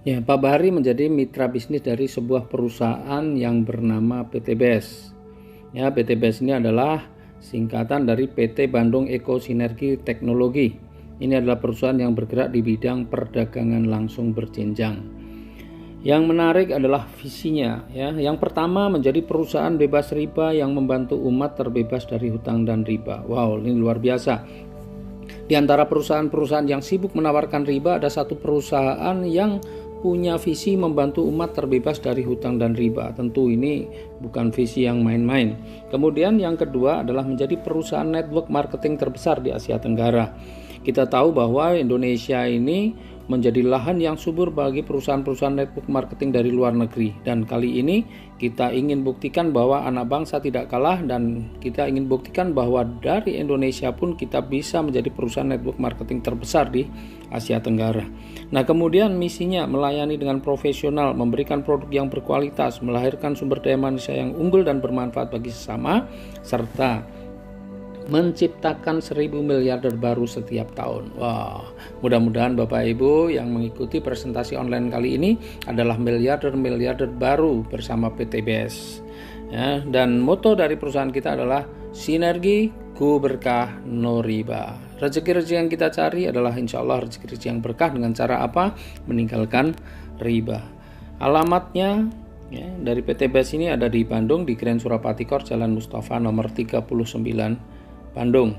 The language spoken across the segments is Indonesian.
Ya, Pak Bahari menjadi mitra bisnis dari sebuah perusahaan yang bernama PT BES. Ya, PT BES ini adalah singkatan dari PT Bandung Eko Sinergi Teknologi. Ini adalah perusahaan yang bergerak di bidang perdagangan langsung berjenjang. Yang menarik adalah visinya, ya. Yang pertama, menjadi perusahaan bebas riba yang membantu umat terbebas dari hutang dan riba. Wow, ini luar biasa. Di antara perusahaan-perusahaan yang sibuk menawarkan riba, ada satu perusahaan yang punya visi membantu umat terbebas dari hutang dan riba. Tentu ini bukan visi yang main-main. Kemudian yang kedua adalah menjadi perusahaan network marketing terbesar di Asia Tenggara. Kita tahu bahwa Indonesia ini menjadi lahan yang subur bagi perusahaan-perusahaan network marketing dari luar negeri. Dan kali ini kita ingin buktikan bahwa anak bangsa tidak kalah, dan kita ingin buktikan bahwa dari Indonesia pun kita bisa menjadi perusahaan network marketing terbesar di Asia Tenggara. Nah, kemudian misinya melayani dengan profesional, memberikan produk yang berkualitas, melahirkan sumber daya manusia yang unggul dan bermanfaat bagi sesama, serta menciptakan 1000 miliarder baru setiap tahun. Wah, mudah-mudahan Bapak Ibu yang mengikuti presentasi online kali ini adalah miliarder baru bersama PT BES. Ya, dan moto dari perusahaan kita adalah sinergi, ku berkah, no riba. Rezeki-rezeki yang kita cari adalah insya Allah rezeki-rezeki yang berkah dengan cara apa? Meninggalkan riba. Alamatnya ya, dari PT BES ini ada di Bandung, di Grand Surapati Court, Jalan Mustafa nomor 39, Bandung.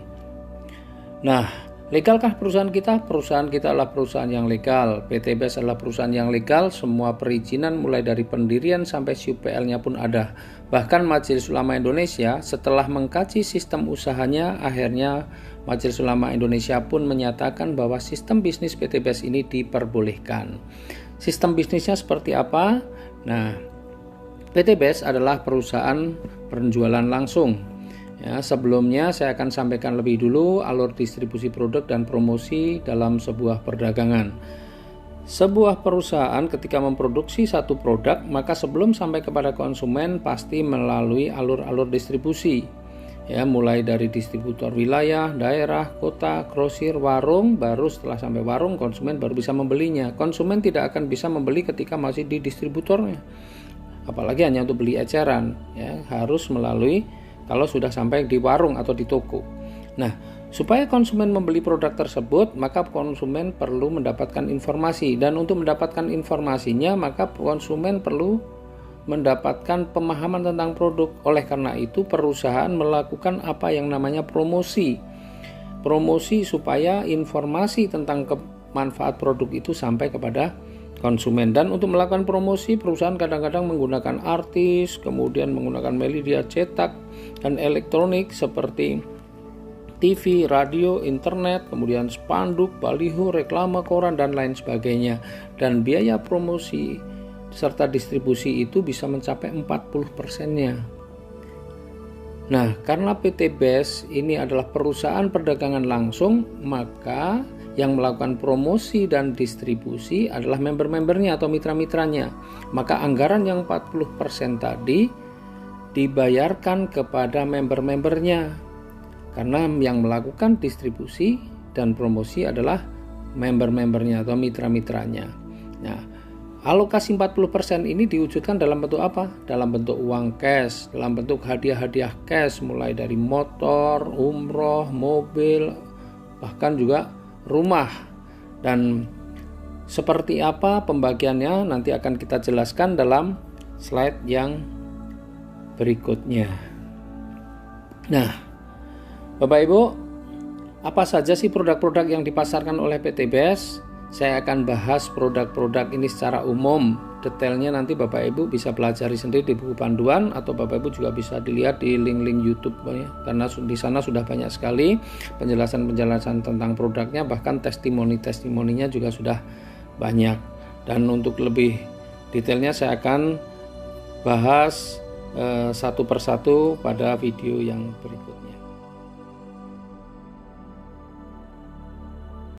Nah, legalkah perusahaan kita? Perusahaan kita adalah perusahaan yang legal. PT BES adalah perusahaan yang legal. Semua perizinan mulai dari pendirian sampai SUPL-nya pun ada. Bahkan Majelis Ulama Indonesia setelah mengkaji sistem usahanya, akhirnya Majelis Ulama Indonesia pun menyatakan bahwa sistem bisnis PT BES ini diperbolehkan. Sistem bisnisnya seperti apa? Nah, PT BES adalah perusahaan penjualan langsung. Ya, sebelumnya saya akan sampaikan lebih dulu alur distribusi produk dan promosi dalam sebuah perdagangan. Sebuah perusahaan ketika memproduksi satu produk, maka sebelum sampai kepada konsumen pasti melalui alur-alur distribusi. Ya, mulai dari distributor wilayah, daerah, kota, grosir, warung, baru setelah sampai warung konsumen baru bisa membelinya. Konsumen tidak akan bisa membeli ketika masih di distributornya. Apalagi hanya untuk beli eceran, ya, harus melalui kalau sudah sampai di warung atau di toko. Nah, supaya konsumen membeli produk tersebut, maka konsumen perlu mendapatkan informasi. Dan untuk mendapatkan informasinya, maka konsumen perlu mendapatkan pemahaman tentang produk. Oleh karena itu, perusahaan melakukan apa yang namanya promosi. Promosi supaya informasi tentang manfaat produk itu sampai kepada konsumen. Dan untuk melakukan promosi, perusahaan kadang-kadang menggunakan artis, kemudian menggunakan media cetak dan elektronik seperti TV, radio, internet, kemudian spanduk, baliho, reklame, koran, dan lain sebagainya. Dan biaya promosi serta distribusi itu bisa mencapai 40%-nya. Nah, karena PT BES ini adalah perusahaan perdagangan langsung, maka yang melakukan promosi dan distribusi adalah member-membernya atau mitra-mitranya. Maka anggaran yang 40% tadi dibayarkan kepada member-membernya. Karena yang melakukan distribusi dan promosi adalah member-membernya atau mitra-mitranya. Nah, alokasi 40% ini diwujudkan dalam bentuk apa? Dalam bentuk uang cash, dalam bentuk hadiah-hadiah cash, mulai dari motor, umroh, mobil, bahkan juga rumah. Dan seperti apa pembagiannya nanti akan kita jelaskan dalam slide yang berikutnya. Nah, Bapak Ibu, apa saja sih produk-produk yang dipasarkan oleh PT BES? Saya akan bahas produk-produk ini secara umum. Detailnya nanti Bapak Ibu bisa pelajari sendiri di buku panduan, atau Bapak Ibu juga bisa dilihat di link-link YouTube ya. Karena di sana sudah banyak sekali penjelasan-penjelasan tentang produknya, bahkan testimoni-testimoninya juga sudah banyak. Dan untuk lebih detailnya saya akan bahas satu persatu pada video yang berikut.